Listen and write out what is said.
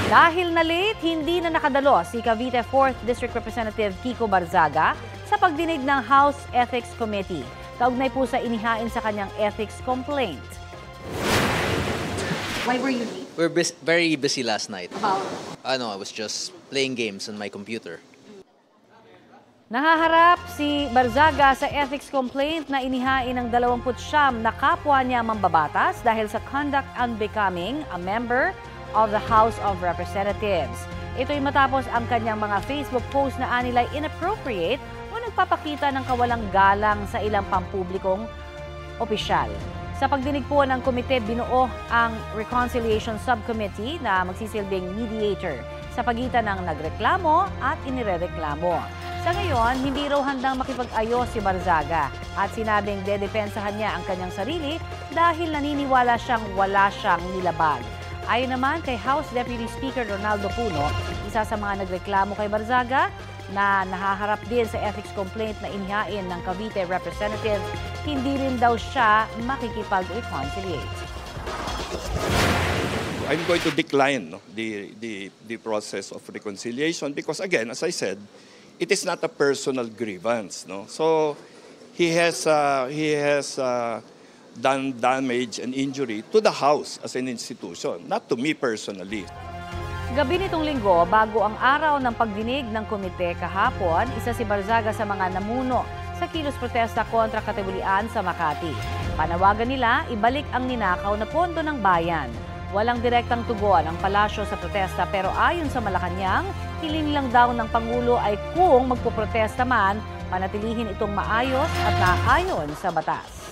Dahil na late, hindi na nakadalo si Cavite 4th District Representative Kiko Barzaga sa pagdinig ng House Ethics Committee. Kaugnay po sa inihain sa kanyang ethics complaint. Why were you late? We're very busy last night. About? I was just playing games on my computer. Nahaharap si Barzaga sa ethics complaint na inihain ng 29 na kapwa niya mambabatas dahil sa conduct unbecoming a member of the House of Representatives. Ito'y matapos ang kanyang mga Facebook post na anilay inappropriate o nagpapakita ng kawalang galang sa ilang pampublikong opisyal. Sa pagdinig po ng komite, binuo ang Reconciliation Subcommittee na magsisilbing mediator sa pagitan ng nagreklamo at inirereklamo. Sa ngayon, hindi raw handang makipag-ayos si Barzaga at sinabing dedepensahan niya ang kanyang sarili dahil naniniwala siyang wala siyang nilabag. Ayon naman kay House Deputy Speaker Ronaldo Puno, isa sa mga nagreklamo kay Barzaga na nahaharap din sa ethics complaint na inihain ng Cavite Representative, hindi rin daw siya makikipag-reconciliate. I'm going to decline the process of reconciliation because, again, as I said, it is not a personal grievance. So he has done damage and injury to the House as an institution, not to me personally. Gabi nitong linggo, bago ang araw ng pagdinig ng komite kahapon, isa si Barzaga sa mga namuno sa kilos protesta kontra katiwalian sa Makati. Panawagan nila, ibalik ang ninakaw na pondo ng bayan. Walang direktang tugon ang palasyo sa protesta pero ayon sa Malacanang, hiling lang daw ng Pangulo ay kung magpoprotesta man, panatilihin itong maayos at naayon sa batas.